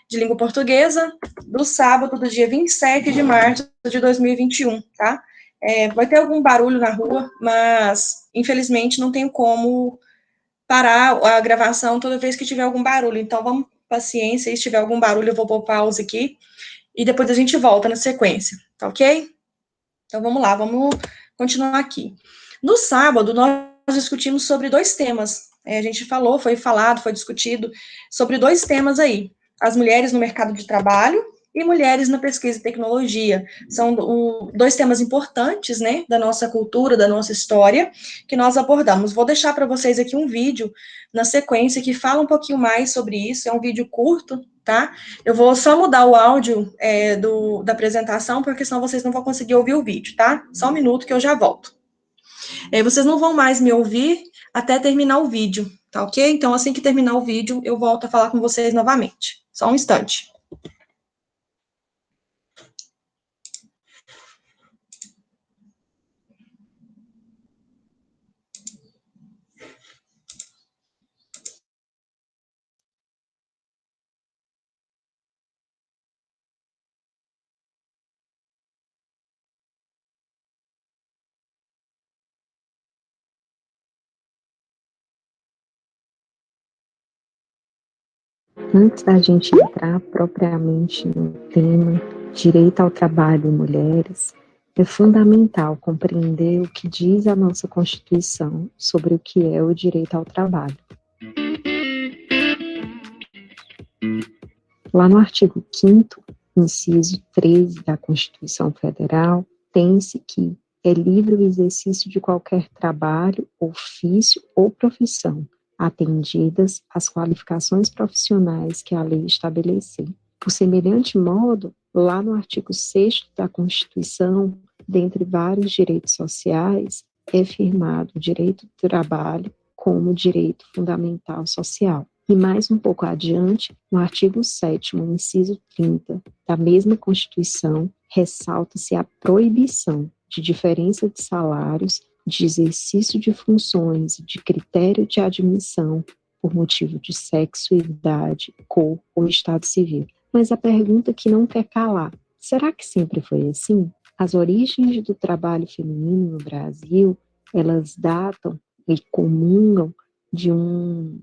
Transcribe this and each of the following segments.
de Língua Portuguesa, do sábado, do dia 27 de março de 2021, tá? Vai ter algum barulho na rua, mas, infelizmente, não tenho como parar a gravação toda vez que tiver algum barulho. Então, vamos, paciência, se tiver algum barulho, eu vou pôr pausa aqui, e depois a gente volta na sequência, tá ok? Então, vamos lá, vamos continuar aqui. No sábado, nós discutimos sobre 2 temas. A gente falou, foi falado, foi discutido sobre 2 temas aí. As mulheres no mercado de trabalho e mulheres na pesquisa e tecnologia. São 2 temas importantes, né, da nossa cultura, da nossa história, que nós abordamos. Vou deixar para vocês aqui um vídeo na sequência que fala um pouquinho mais sobre isso. É um vídeo curto, tá? Eu vou só mudar o áudio da apresentação, porque senão vocês não vão conseguir ouvir o vídeo, tá? Só um minuto que eu já volto. Vocês não vão mais me ouvir até terminar o vídeo, tá ok? Então, assim que terminar o vídeo, eu volto a falar com vocês novamente. Só um instante. Antes da gente entrar propriamente no tema direito ao trabalho e mulheres, é fundamental compreender o que diz a nossa Constituição sobre o que é o direito ao trabalho. Lá no artigo 5º, inciso 13 da Constituição Federal, tem-se que é livre o exercício de qualquer trabalho, ofício ou profissão, atendidas as qualificações profissionais que a lei estabelecer. Por semelhante modo, lá no artigo 6º da Constituição, dentre vários direitos sociais, é firmado o direito do trabalho como direito fundamental social. E mais um pouco adiante, no artigo 7º, inciso 30 da mesma Constituição, ressalta-se a proibição de diferença de salários, de exercício de funções e de critério de admissão por motivo de sexo, idade, cor ou estado civil. Mas a pergunta que não quer calar, será que sempre foi assim? As origens do trabalho feminino no Brasil, elas datam e comungam de um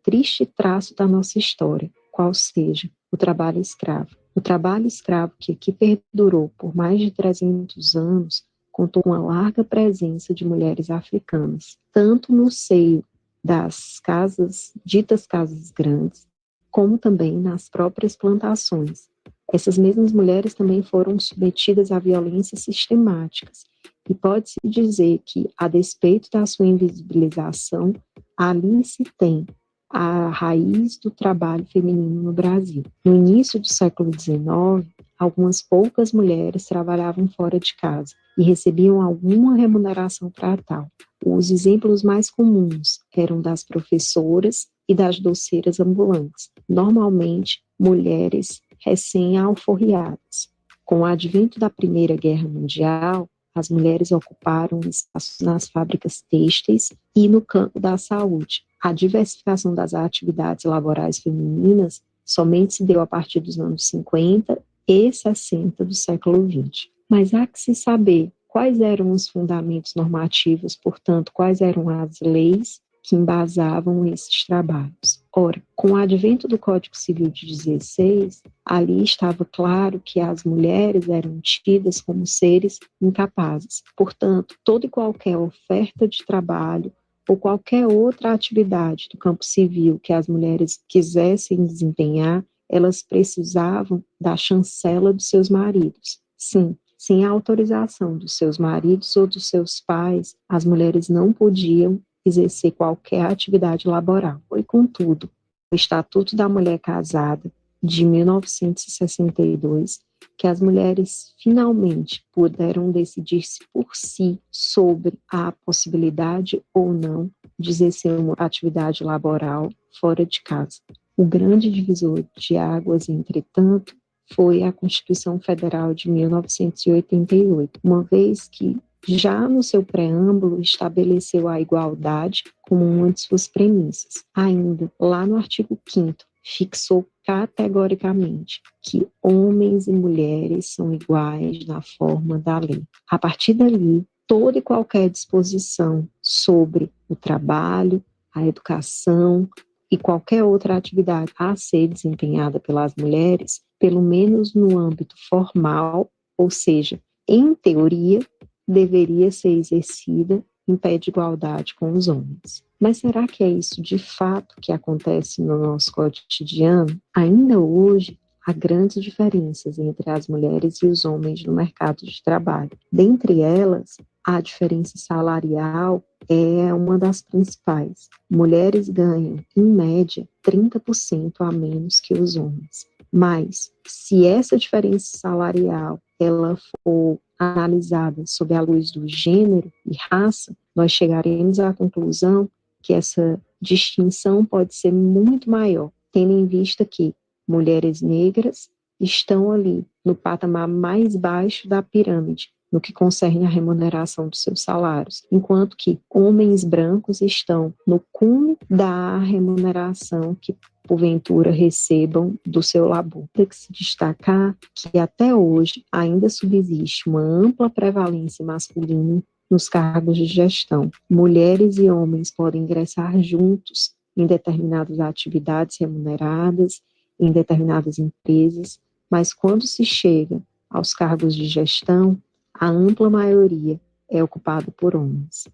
triste traço da nossa história, qual seja o trabalho escravo. O trabalho escravo que aqui perdurou por mais de 300 anos, contou com uma larga presença de mulheres africanas, tanto no seio das casas, ditas casas grandes, como também nas próprias plantações. Essas mesmas mulheres também foram submetidas a violências sistemáticas, e pode-se dizer que, a despeito da sua invisibilização, ali se tem a raiz do trabalho feminino no Brasil. No início do século XIX, algumas poucas mulheres trabalhavam fora de casa e recebiam alguma remuneração para tal. Os exemplos mais comuns eram das professoras e das doceiras ambulantes, normalmente mulheres recém-alforriadas. Com o advento da Primeira Guerra Mundial, as mulheres ocuparam espaços nas fábricas têxteis e no campo da saúde. A diversificação das atividades laborais femininas somente se deu a partir dos anos 50 e 60 do século XX. Mas há que se saber quais eram os fundamentos normativos, portanto, quais eram as leis que embasavam esses trabalhos. Ora, com o advento do Código Civil de 16, ali estava claro que as mulheres eram tidas como seres incapazes. Portanto, toda e qualquer oferta de trabalho ou qualquer outra atividade do campo civil que as mulheres quisessem desempenhar, elas precisavam da chancela dos seus maridos. Sim, sem a autorização dos seus maridos ou dos seus pais, as mulheres não podiam exercer qualquer atividade laboral. Foi, contudo, o Estatuto da Mulher Casada, de 1962, que as mulheres finalmente puderam decidir-se por si sobre a possibilidade ou não de exercer uma atividade laboral fora de casa. O grande divisor de águas, entretanto, foi a Constituição Federal de 1988, uma vez que já no seu preâmbulo estabeleceu a igualdade como uma de suas premissas. Ainda, lá no artigo 5º, fixou categoricamente que homens e mulheres são iguais na forma da lei. A partir dali, toda e qualquer disposição sobre o trabalho, a educação e qualquer outra atividade a ser desempenhada pelas mulheres, pelo menos no âmbito formal, ou seja, em teoria, deveria ser exercida em pé de igualdade com os homens. Mas será que é isso de fato que acontece no nosso cotidiano? Ainda hoje, há grandes diferenças entre as mulheres e os homens no mercado de trabalho. Dentre elas, a diferença salarial é uma das principais. Mulheres ganham, em média, 30% a menos que os homens. Mas, se essa diferença salarial ela for analisada sob a luz do gênero e raça, nós chegaremos à conclusão que essa distinção pode ser muito maior, tendo em vista que mulheres negras estão ali no patamar mais baixo da pirâmide, no que concerne à remuneração dos seus salários, enquanto que homens brancos estão no cume da remuneração que porventura recebam do seu labor. Tem que se destacar que até hoje ainda subsiste uma ampla prevalência masculina nos cargos de gestão. Mulheres e homens podem ingressar juntos em determinadas atividades remuneradas, em determinadas empresas, mas quando se chega aos cargos de gestão, a ampla maioria é ocupada por homens.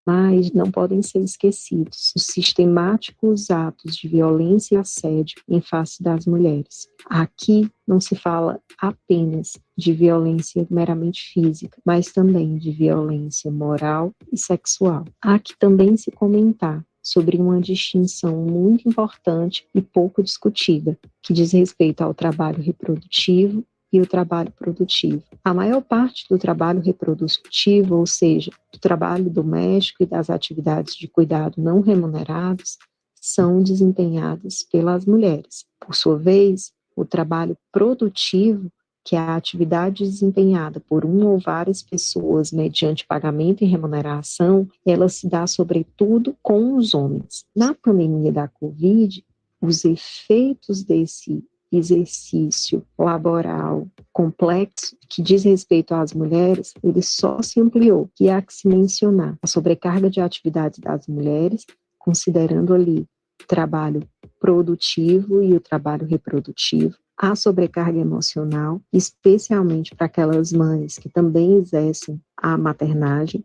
Mas não podem ser esquecidos os sistemáticos atos de violência e assédio em face das mulheres. Aqui não se fala apenas de violência meramente física, mas também de violência moral e sexual. Há que também se comentar sobre uma distinção muito importante e pouco discutida, que diz respeito ao trabalho reprodutivo e o trabalho produtivo. A maior parte do trabalho reprodutivo, ou seja, do trabalho doméstico e das atividades de cuidado não remunerados, são desempenhadas pelas mulheres. Por sua vez, o trabalho produtivo, que é a atividade desempenhada por uma ou várias pessoas mediante pagamento e remuneração, ela se dá sobretudo com os homens. Na pandemia da Covid, os efeitos desse exercício laboral complexo que diz respeito às mulheres, ele só se ampliou. E há que se mencionar a sobrecarga de atividades das mulheres, considerando ali o trabalho produtivo e o trabalho reprodutivo, a sobrecarga emocional, especialmente para aquelas mães que também exercem a maternagem,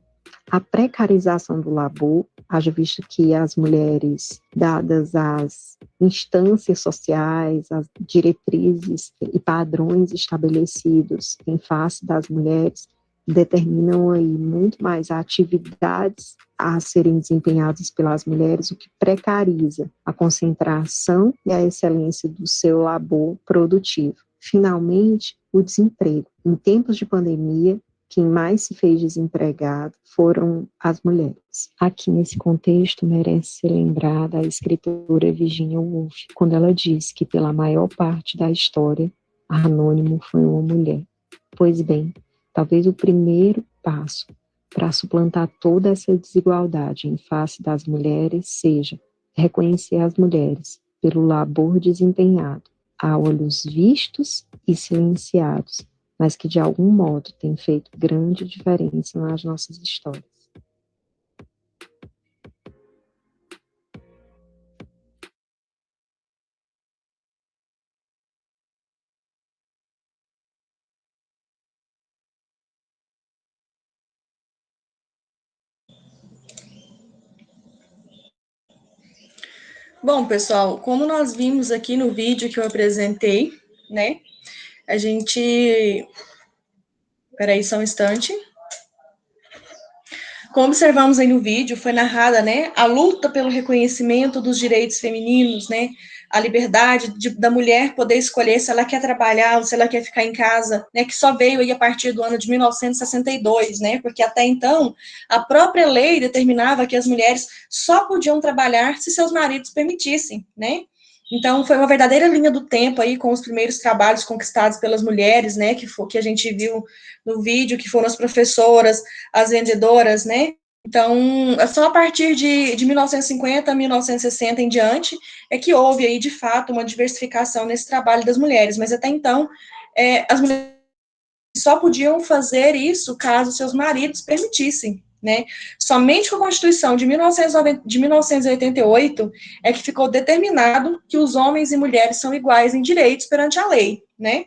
a precarização do labor, haja visto que as mulheres, dadas as instâncias sociais, as diretrizes e padrões estabelecidos em face das mulheres, determinam aí muito mais atividades a serem desempenhadas pelas mulheres, o que precariza a concentração e a excelência do seu labor produtivo. Finalmente, o desemprego. Em tempos de pandemia, quem mais se fez desempregado foram as mulheres. Aqui nesse contexto merece ser lembrada a escritora Virginia Woolf, quando ela diz que pela maior parte da história, anônimo foi uma mulher. Pois bem, talvez o primeiro passo para suplantar toda essa desigualdade em face das mulheres seja reconhecer as mulheres pelo labor desempenhado, a olhos vistos e silenciados, mas que de algum modo tem feito grande diferença nas nossas histórias. Bom, pessoal, como nós vimos aqui no vídeo que eu apresentei, né, a gente... Peraí, só um instante. Como observamos aí no vídeo, foi narrada, né, a luta pelo reconhecimento dos direitos femininos, né, a liberdade da mulher poder escolher se ela quer trabalhar ou se ela quer ficar em casa, né, que só veio aí a partir do ano de 1962, né, porque até então a própria lei determinava que as mulheres só podiam trabalhar se seus maridos permitissem, né. Então, foi uma verdadeira linha do tempo aí com os primeiros trabalhos conquistados pelas mulheres, né, que a gente viu no vídeo, que foram as professoras, as vendedoras, né, Então, é só a partir de 1950, 1960 em diante, é que houve aí, de fato, uma diversificação nesse trabalho das mulheres, mas até então, as mulheres só podiam fazer isso caso seus maridos permitissem, né? Somente com a Constituição de 1988 é que ficou determinado que os homens e mulheres são iguais em direitos perante a lei, né?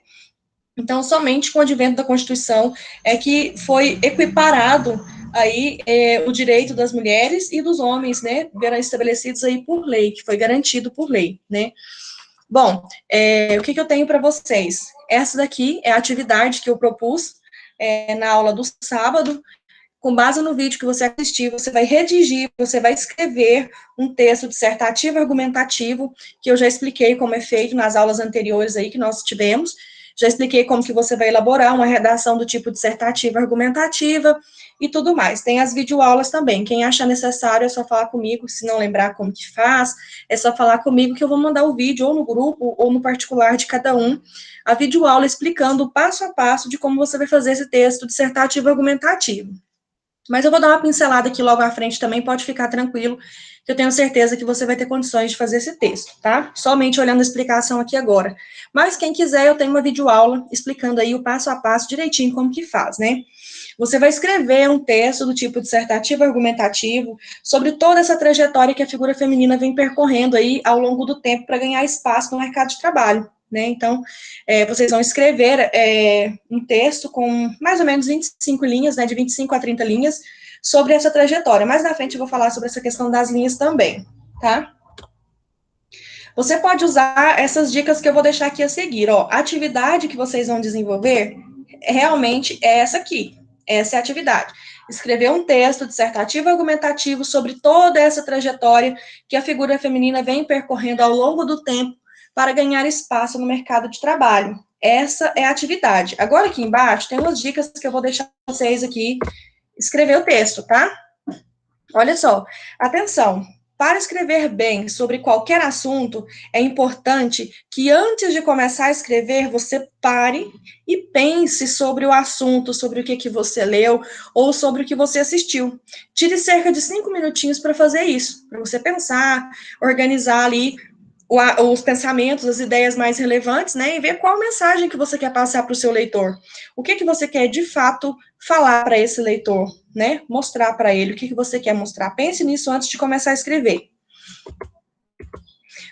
Então, somente com o advento da Constituição é que foi equiparado aí o direito das mulheres e dos homens, né, estabelecidos aí por lei, que foi garantido por lei, né. Bom, o que eu tenho para vocês? Essa daqui é a atividade que eu propus na aula do sábado. Com base no vídeo que você assistiu, você vai redigir, você vai escrever um texto dissertativo argumentativo, que eu já expliquei como é feito nas aulas anteriores aí que nós tivemos. Já expliquei como que você vai elaborar uma redação do tipo dissertativa argumentativa e tudo mais. Tem as videoaulas também. Quem achar necessário é só falar comigo, se não lembrar como que faz, é só falar comigo que eu vou mandar o vídeo ou no grupo ou no particular de cada um, a videoaula explicando o passo a passo de como você vai fazer esse texto dissertativo argumentativo. Mas eu vou dar uma pincelada aqui logo à frente também, pode ficar tranquilo, que eu tenho certeza que você vai ter condições de fazer esse texto, tá? Somente olhando a explicação aqui agora. Mas quem quiser, eu tenho uma videoaula explicando aí o passo a passo direitinho como que faz, né? Você vai escrever um texto do tipo dissertativo argumentativo sobre toda essa trajetória que a figura feminina vem percorrendo aí ao longo do tempo para ganhar espaço no mercado de trabalho. Né? Então, vocês vão escrever um texto com mais ou menos 25 linhas, né, de 25 a 30 linhas, sobre essa trajetória. Mais na frente eu vou falar sobre essa questão das linhas também, tá? Você pode usar essas dicas que eu vou deixar aqui a seguir, ó. A atividade que vocês vão desenvolver realmente é essa aqui. Essa é a atividade. Escrever um texto dissertativo argumentativo sobre toda essa trajetória que a figura feminina vem percorrendo ao longo do tempo para ganhar espaço no mercado de trabalho. Essa é a atividade. Agora, aqui embaixo, tem umas dicas que eu vou deixar para vocês aqui escrever o texto, tá? Olha só, atenção. Para escrever bem sobre qualquer assunto, é importante que antes de começar a escrever, você pare e pense sobre o assunto, sobre o que você leu ou sobre o que você assistiu. Tire cerca de 5 minutinhos para fazer isso, para você pensar, organizar ali os pensamentos, as ideias mais relevantes, né, e ver qual mensagem que você quer passar para o seu leitor. O que você quer, de fato, falar para esse leitor, né, mostrar para ele o que você quer mostrar. Pense nisso antes de começar a escrever.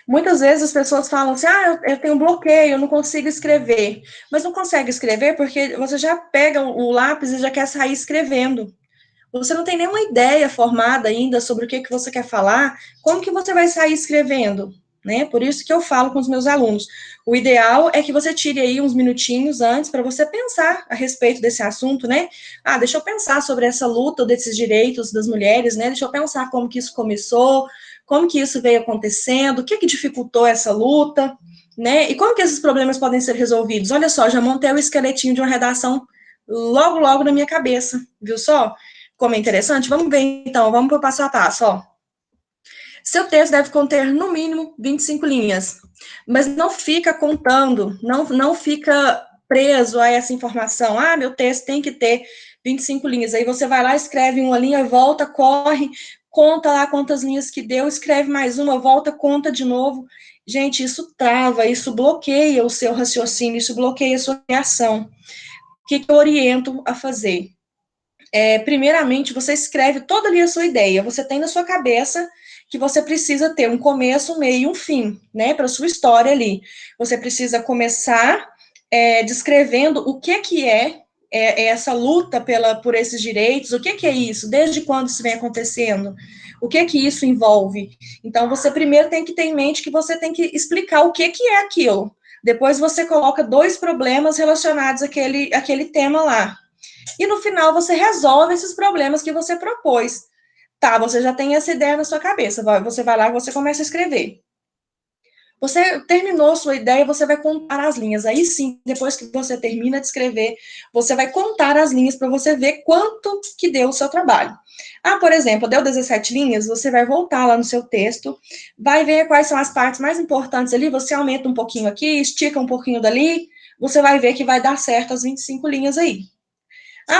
Muitas vezes as pessoas falam assim, eu tenho um bloqueio, eu não consigo escrever. Mas não consegue escrever porque você já pega o lápis e já quer sair escrevendo. Você não tem nenhuma ideia formada ainda sobre o que você quer falar, como que você vai sair escrevendo? Né? Por isso que eu falo com os meus alunos. O ideal é que você tire aí uns minutinhos antes para você pensar a respeito desse assunto, né? Deixa eu pensar sobre essa luta desses direitos das mulheres, né? Deixa eu pensar como que isso começou, como que isso veio acontecendo, o que dificultou essa luta, né? E como que esses problemas podem ser resolvidos? Olha só, já montei o esqueletinho de uma redação logo na minha cabeça, viu só? Como é interessante? Vamos ver então, vamos para o passo a passo, ó. Seu texto deve conter, no mínimo, 25 linhas, mas não fica contando, não fica preso a essa informação. Meu texto tem que ter 25 linhas. Aí você vai lá, escreve uma linha, volta, corre, conta lá quantas linhas que deu, escreve mais uma, volta, conta de novo. Gente, isso trava, isso bloqueia o seu raciocínio, isso bloqueia a sua reação. O que eu oriento a fazer? Primeiramente, você escreve toda ali a sua ideia. Você tem na sua cabeça que você precisa ter um começo, um meio e um fim, né, para a sua história ali. Você precisa começar descrevendo o que é essa luta por esses direitos, o que é isso, desde quando isso vem acontecendo, o que isso envolve. Então, você primeiro tem que ter em mente que você tem que explicar o que é aquilo. Depois você coloca 2 problemas relacionados àquele tema lá. E no final você resolve esses problemas que você propôs. Tá, você já tem essa ideia na sua cabeça, você vai lá e você começa a escrever. Você terminou sua ideia, você vai contar as linhas. Aí sim, depois que você termina de escrever, você vai contar as linhas para você ver quanto que deu o seu trabalho. Por exemplo, deu 17 linhas, você vai voltar lá no seu texto, vai ver quais são as partes mais importantes ali, você aumenta um pouquinho aqui, estica um pouquinho dali, você vai ver que vai dar certo as 25 linhas aí.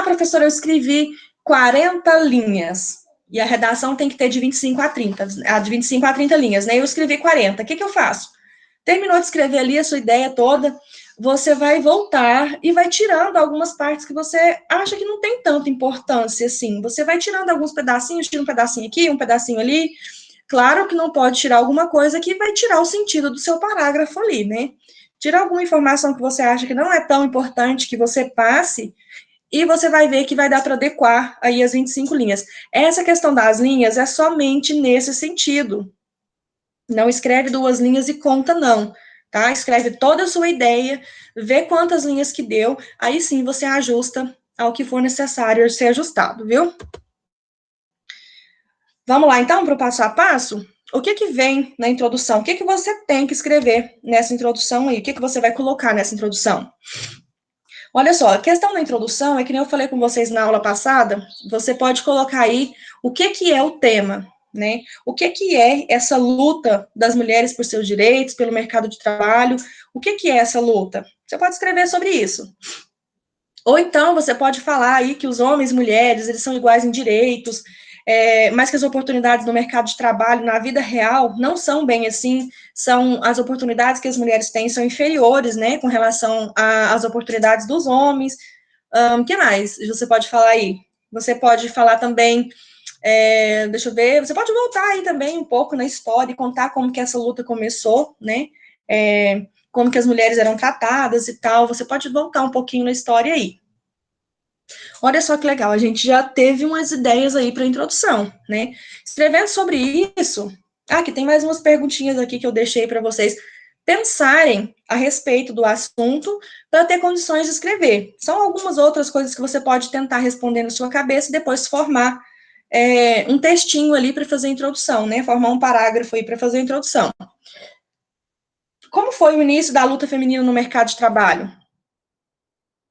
Professora, eu escrevi 40 linhas. e a redação tem que ter de 25 a 30, de 25 a 30 linhas, né? Eu escrevi 40, o que eu faço? Terminou de escrever ali a sua ideia toda, você vai voltar e vai tirando algumas partes que você acha que não tem tanta importância, assim. Você vai tirando alguns pedacinhos, tira um pedacinho aqui, um pedacinho ali. Claro que não pode tirar alguma coisa que vai tirar o sentido do seu parágrafo ali, né? Tira alguma informação que você acha que não é tão importante que você passe, e você vai ver que vai dar para adequar aí as 25 linhas. Essa questão das linhas é somente nesse sentido. Não escreve 2 linhas e conta, não, tá? Escreve toda a sua ideia, vê quantas linhas que deu, aí sim você ajusta ao que for necessário ser ajustado, viu? Vamos lá, então, para o passo a passo? O que vem na introdução? O que você tem que escrever nessa introdução aí? O que você vai colocar nessa introdução? Olha só, a questão da introdução é que nem eu falei com vocês na aula passada, você pode colocar aí o que é o tema, né? O que é essa luta das mulheres por seus direitos, pelo mercado de trabalho? O que é essa luta? Você pode escrever sobre isso. Ou então você pode falar aí que os homens e mulheres, eles são iguais em direitos, mas que as oportunidades no mercado de trabalho, na vida real, não são bem assim, são as oportunidades que as mulheres têm são inferiores, né, com relação às oportunidades dos homens. O que mais você pode falar aí? Você pode falar também, deixa eu ver, você pode voltar aí também um pouco na história e contar como que essa luta começou, né, como que as mulheres eram tratadas e tal, você pode voltar um pouquinho na história aí. Olha só que legal, a gente já teve umas ideias aí para introdução, né? Escrevendo sobre isso, aqui tem mais umas perguntinhas aqui que eu deixei para vocês pensarem a respeito do assunto para ter condições de escrever. São algumas outras coisas que você pode tentar responder na sua cabeça e depois formar um textinho ali para fazer a introdução, né? Formar um parágrafo aí para fazer a introdução. Como foi o início da luta feminina no mercado de trabalho?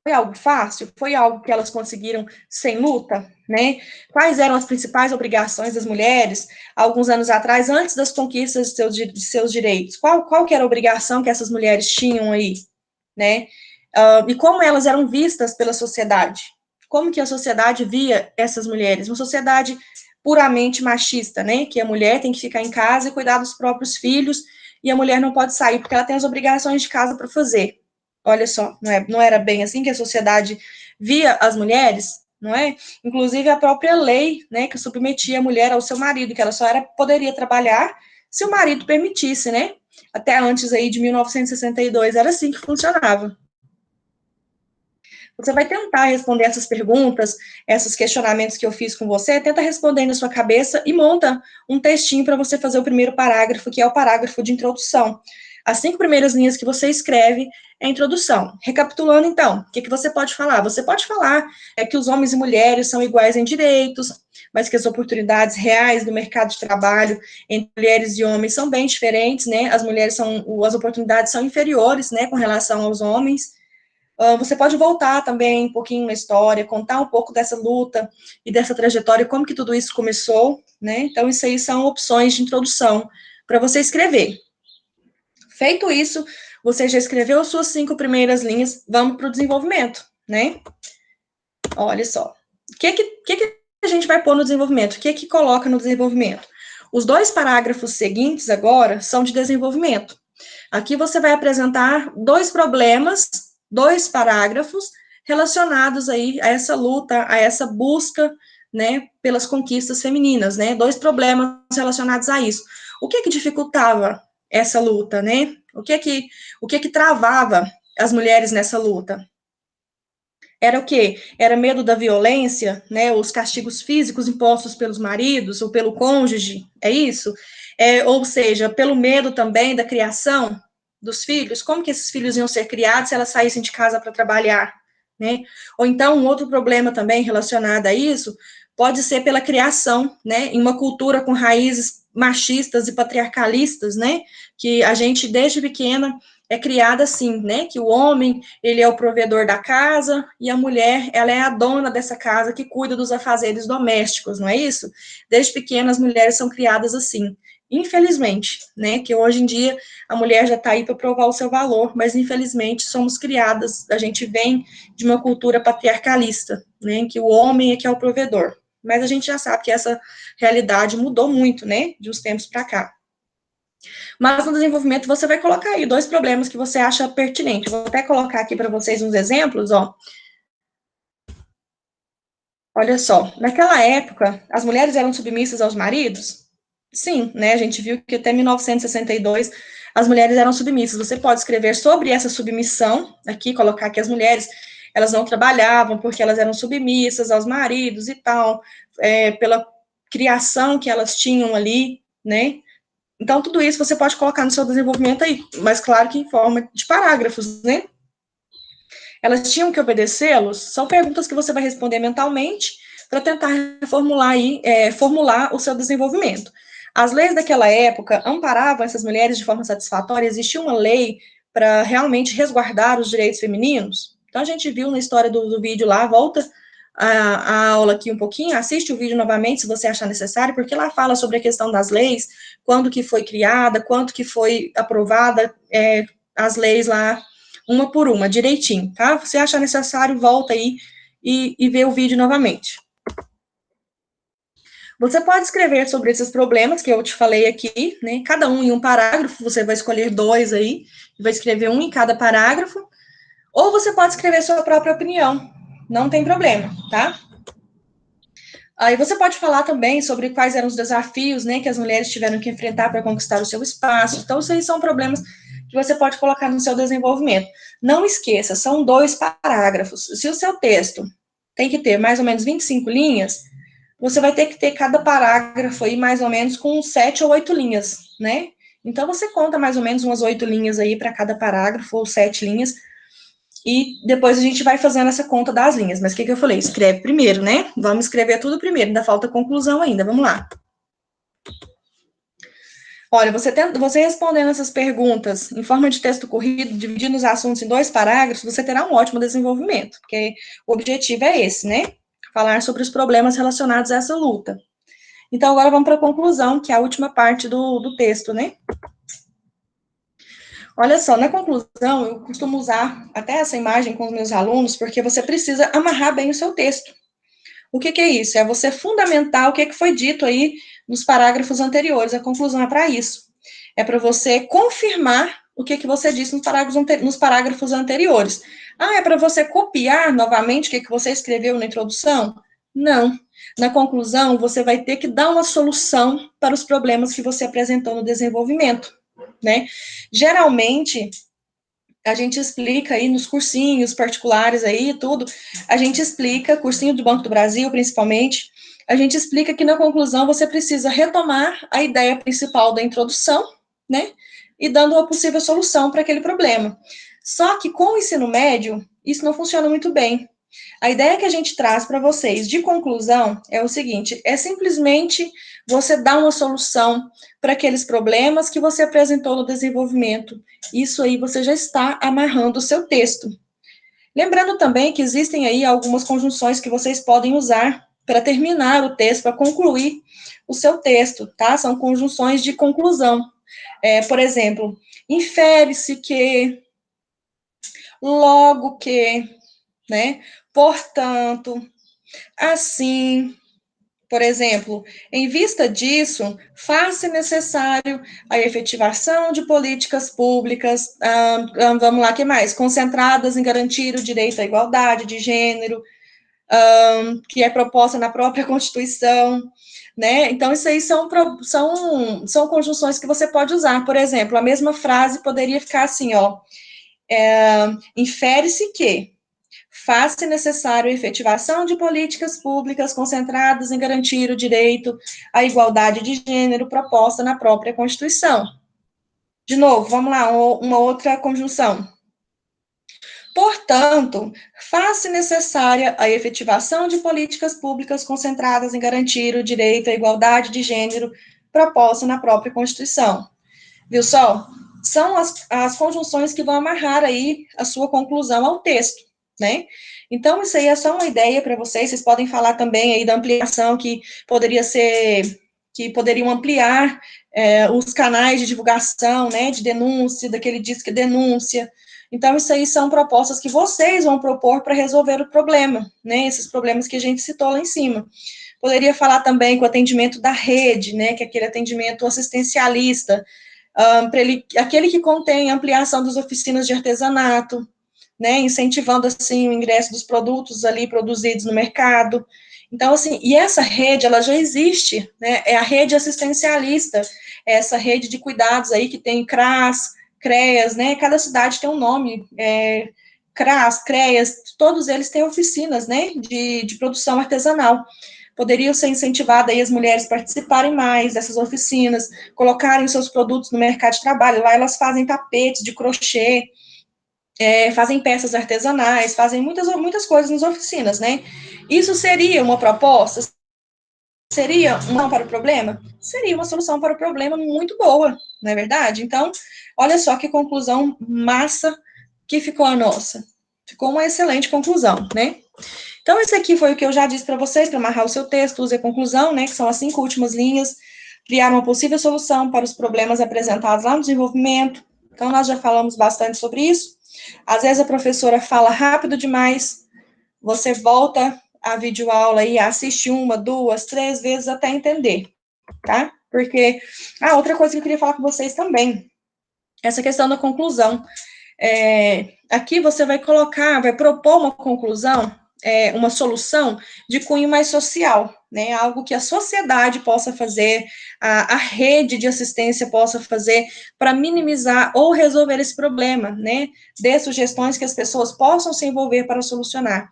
Foi algo fácil? Foi algo que elas conseguiram sem luta, né? Quais eram as principais obrigações das mulheres alguns anos atrás, antes das conquistas de seus direitos? Qual que era a obrigação que essas mulheres tinham aí, né? E como elas eram vistas pela sociedade? Como que a sociedade via essas mulheres? Uma sociedade puramente machista, né? Que a mulher tem que ficar em casa e cuidar dos próprios filhos, e a mulher não pode sair porque ela tem as obrigações de casa para fazer. Olha só, não era bem assim que a sociedade via as mulheres, não é? Inclusive a própria lei, né, que submetia a mulher ao seu marido, que ela só poderia trabalhar se o marido permitisse, né? Até antes aí de 1962 era assim que funcionava. Você vai tentar responder essas perguntas, esses questionamentos que eu fiz com você, tenta responder na sua cabeça e monta um textinho para você fazer o primeiro parágrafo, que é o parágrafo de introdução. As 5 primeiras linhas que você escreve é a introdução. Recapitulando, então, o que você pode falar? Você pode falar que os homens e mulheres são iguais em direitos, mas que as oportunidades reais do mercado de trabalho entre mulheres e homens são bem diferentes, né? As oportunidades são inferiores, né, com relação aos homens. Você pode voltar também um pouquinho na história, contar um pouco dessa luta e dessa trajetória, como que tudo isso começou, né? Então, isso aí são opções de introdução para você escrever. Feito isso, você já escreveu as suas 5 primeiras linhas, vamos para o desenvolvimento, né? Olha só. O que a gente vai pôr no desenvolvimento? O que coloca no desenvolvimento? Os 2 parágrafos seguintes agora são de desenvolvimento. Aqui você vai apresentar 2 problemas, 2 parágrafos relacionados aí a essa luta, a essa busca, né, pelas conquistas femininas, né? 2 problemas relacionados a isso. O que dificultava essa luta, né? O que travava as mulheres nessa luta? Era o quê? Era medo da violência, né? Os castigos físicos impostos pelos maridos ou pelo cônjuge, é isso? Ou seja, pelo medo também da criação dos filhos, como que esses filhos iam ser criados se elas saíssem de casa para trabalhar, né? Ou então, um outro problema também relacionado a isso, pode ser pela criação, né? Em uma cultura com raízes machistas e patriarcalistas, né? Que a gente, desde pequena, é criada assim, né, que o homem, ele é o provedor da casa, e a mulher, ela é a dona dessa casa, que cuida dos afazeres domésticos, não é isso? Desde pequena, as mulheres são criadas assim, infelizmente, né, que hoje em dia a mulher já está aí para provar o seu valor, mas infelizmente somos criadas, a gente vem de uma cultura patriarcalista, né, que o homem é que é o provedor. mas a gente já sabe que essa realidade mudou muito, né, de uns tempos para cá. Mas no desenvolvimento você vai colocar aí 2 problemas que você acha pertinente. Vou até colocar aqui para vocês uns exemplos, ó. Olha só, naquela época, as mulheres eram submissas aos maridos? Sim, né? A gente viu que até 1962 as mulheres eram submissas. Você pode escrever sobre essa submissão, aqui, colocar que as mulheres, elas não trabalhavam porque elas eram submissas aos maridos e tal, pela criação que elas tinham ali, né? Então, tudo isso você pode colocar no seu desenvolvimento aí, mas claro que em forma de parágrafos, né? Elas tinham que obedecê-los? São perguntas que você vai responder mentalmente para tentar formular o seu desenvolvimento. As leis daquela época amparavam essas mulheres de forma satisfatória? Existia uma lei para realmente resguardar os direitos femininos? Então, a gente viu na história do vídeo lá, volta a aula aqui um pouquinho, assiste o vídeo novamente, se você achar necessário, porque lá fala sobre a questão das leis, quando que foi criada, quanto que foi aprovada as leis lá, uma por uma, direitinho, tá? Se achar necessário, volta aí e vê o vídeo novamente. Você pode escrever sobre esses problemas que eu te falei aqui, né? Cada um em um parágrafo, você vai escolher 2 aí, vai escrever um em cada parágrafo, ou você pode escrever sua própria opinião, não tem problema, tá? Aí você pode falar também sobre quais eram os desafios, né, que as mulheres tiveram que enfrentar para conquistar o seu espaço. Então, isso aí são problemas que você pode colocar no seu desenvolvimento. Não esqueça, são 2 parágrafos. Se o seu texto tem que ter mais ou menos 25 linhas, você vai ter que ter cada parágrafo aí mais ou menos com 7 ou 8 linhas, né? Então, você conta mais ou menos umas 8 linhas aí para cada parágrafo, ou 7 linhas, e depois a gente vai fazendo essa conta das linhas. Mas o que eu falei? Escreve primeiro, né? Vamos escrever tudo primeiro, ainda falta conclusão ainda, vamos lá. Olha, você respondendo essas perguntas em forma de texto corrido, dividindo os assuntos em 2 parágrafos, você terá um ótimo desenvolvimento, porque o objetivo é esse, né? Falar sobre os problemas relacionados a essa luta. Então, agora vamos para a conclusão, que é a última parte do texto, né? Olha só, na conclusão, eu costumo usar até essa imagem com os meus alunos, porque você precisa amarrar bem o seu texto. O que é isso? É você fundamentar o que foi dito aí nos parágrafos anteriores. A conclusão é para isso. É para você confirmar o que você disse nos parágrafos anteriores. Ah, é para você copiar novamente o que você escreveu na introdução? Não. Na conclusão, você vai ter que dar uma solução para os problemas que você apresentou no desenvolvimento, né? Geralmente, a gente explica aí nos cursinhos particulares aí, tudo, a gente explica, cursinho do Banco do Brasil, principalmente, a gente explica que na conclusão você precisa retomar a ideia principal da introdução, né, e dando uma possível solução para aquele problema. Só que com o ensino médio, isso não funciona muito bem. A ideia que a gente traz para vocês de conclusão é o seguinte: é simplesmente você dar uma solução para aqueles problemas que você apresentou no desenvolvimento. Isso aí você já está amarrando o seu texto. Lembrando também que existem aí algumas conjunções que vocês podem usar para terminar o texto, para concluir o seu texto, tá? São conjunções de conclusão. Por exemplo, infere-se que, logo que, né? Portanto, assim, por exemplo, em vista disso, faz-se necessário a efetivação de políticas públicas, vamos lá, que mais? Concentradas em garantir o direito à igualdade de gênero, que é proposta na própria Constituição, né? Então, isso aí são conjunções que você pode usar. Por exemplo, a mesma frase poderia ficar assim, ó, infere-se que faz-se necessário a efetivação de políticas públicas concentradas em garantir o direito à igualdade de gênero proposta na própria Constituição. De novo, vamos lá, uma outra conjunção. Portanto, faz-se necessária a efetivação de políticas públicas concentradas em garantir o direito à igualdade de gênero proposta na própria Constituição. Viu só? São as conjunções que vão amarrar aí a sua conclusão ao texto, né? Então, isso aí é só uma ideia para vocês podem falar também aí da ampliação que poderiam ampliar os canais de divulgação, né, de denúncia, daquele disque denúncia. Então, isso aí são propostas que vocês vão propor para resolver o problema, né, esses problemas que a gente citou lá em cima. Poderia falar também com o atendimento da rede, né, que é aquele atendimento assistencialista, aquele que contém ampliação das oficinas de artesanato, né, incentivando, assim, o ingresso dos produtos ali produzidos no mercado. Então, assim, e essa rede, ela já existe, né, é a rede assistencialista, é essa rede de cuidados aí que tem CRAS, CREAS, né, cada cidade tem um nome, CRAS, CREAS, todos eles têm oficinas, né, de produção artesanal. Poderiam ser incentivadas aí as mulheres participarem mais dessas oficinas, colocarem seus produtos no mercado de trabalho. Lá elas fazem tapetes de crochê, fazem peças artesanais, fazem muitas coisas nas oficinas, né? Isso seria uma proposta? Seria uma solução para o problema? Seria uma solução para o problema muito boa, não é verdade? Então, olha só que conclusão massa que ficou a nossa. Ficou uma excelente conclusão, né? Então, esse aqui foi o que eu já disse para vocês, para amarrar o seu texto, use a conclusão, né, que são as 5 últimas linhas, criar uma possível solução para os problemas apresentados lá no desenvolvimento. Então, nós já falamos bastante sobre isso. Às vezes a professora fala rápido demais, você volta a videoaula e assiste 1, 2, 3 vezes até entender, tá? Porque, outra coisa que eu queria falar com vocês também, essa questão da conclusão. Aqui você vai propor uma conclusão, uma solução de cunho mais social, né, algo que a sociedade possa fazer, a rede de assistência possa fazer para minimizar ou resolver esse problema, né, dê sugestões que as pessoas possam se envolver para solucionar.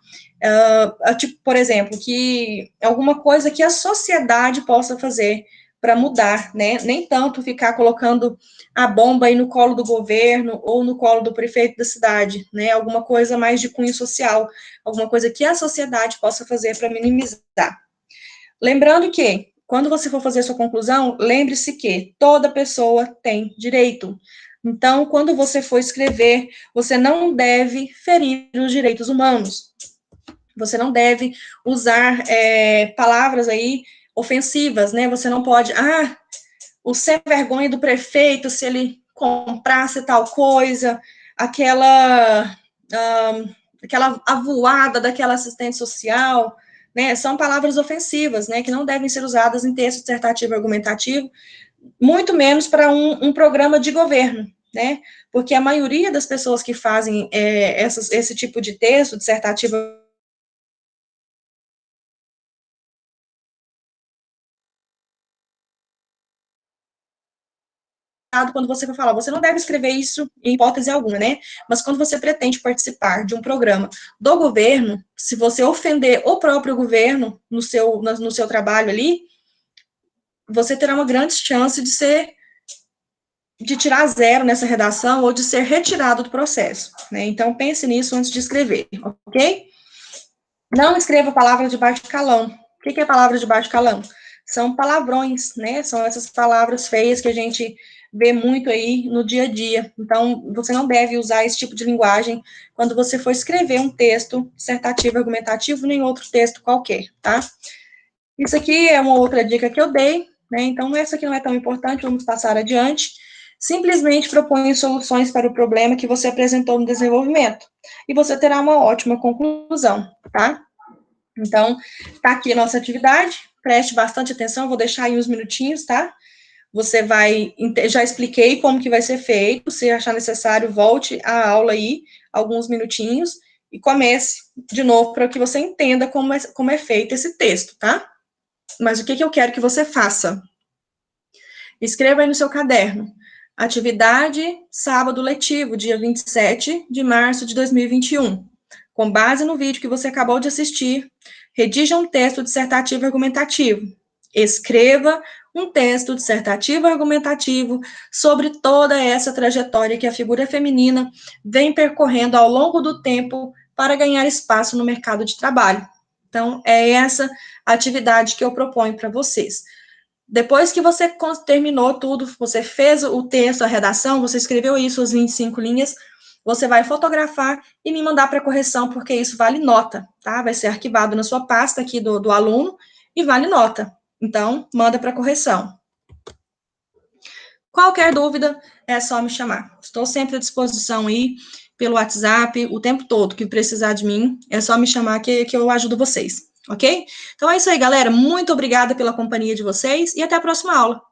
Tipo, por exemplo, que alguma coisa que a sociedade possa fazer para mudar, né, nem tanto ficar colocando a bomba aí no colo do governo ou no colo do prefeito da cidade, né, alguma coisa mais de cunho social, alguma coisa que a sociedade possa fazer para minimizar. Lembrando que, quando você for fazer a sua conclusão, lembre-se que toda pessoa tem direito. Então, quando você for escrever, você não deve ferir os direitos humanos. Você não deve usar palavras aí ofensivas, né, você não pode, o sem vergonha do prefeito, se ele comprasse tal coisa, aquela avoada daquela assistente social, né, são palavras ofensivas, né, que não devem ser usadas em texto dissertativo argumentativo, muito menos para um programa de governo, né, porque a maioria das pessoas que fazem esse tipo de texto dissertativo quando você for falar, você não deve escrever isso em hipótese alguma, né? Mas quando você pretende participar de um programa do governo, se você ofender o próprio governo no seu trabalho ali, você terá uma grande chance de tirar 0 nessa redação ou de ser retirado do processo, né? Então, pense nisso antes de escrever, ok? Não escreva palavras de baixo calão. O que é palavra de baixo calão? São palavrões, né? São essas palavras feias que a gente vê muito aí no dia a dia. Então, você não deve usar esse tipo de linguagem quando você for escrever um texto dissertativo, argumentativo, nem outro texto qualquer, tá? Isso aqui é uma outra dica que eu dei, né? Então, essa aqui não é tão importante, vamos passar adiante. Simplesmente proponha soluções para o problema que você apresentou no desenvolvimento. E você terá uma ótima conclusão, tá? Então, tá aqui a nossa atividade, preste bastante atenção, vou deixar aí uns minutinhos, tá? Você vai, já expliquei como que vai ser feito, se achar necessário, volte à aula aí, alguns minutinhos, e comece de novo para que você entenda como é feito esse texto, tá? Mas o que eu quero que você faça? Escreva aí no seu caderno. Atividade sábado letivo, dia 27 de março de 2021. Com base no vídeo que você acabou de assistir, redija um texto dissertativo argumentativo. Escreva um texto dissertativo argumentativo sobre toda essa trajetória que a figura feminina vem percorrendo ao longo do tempo para ganhar espaço no mercado de trabalho. Então, é essa atividade que eu proponho para vocês. Depois que você terminou tudo, você fez o texto, a redação, você escreveu isso, as 25 linhas, você vai fotografar e me mandar para correção, porque isso vale nota, tá? Vai ser arquivado na sua pasta aqui do aluno e vale nota. Então, manda para correção. Qualquer dúvida, é só me chamar. Estou sempre à disposição aí, pelo WhatsApp, o tempo todo, que precisar de mim, é só me chamar que eu ajudo vocês, Ok? Então é isso aí, galera. Muito obrigada pela companhia de vocês e até a próxima aula.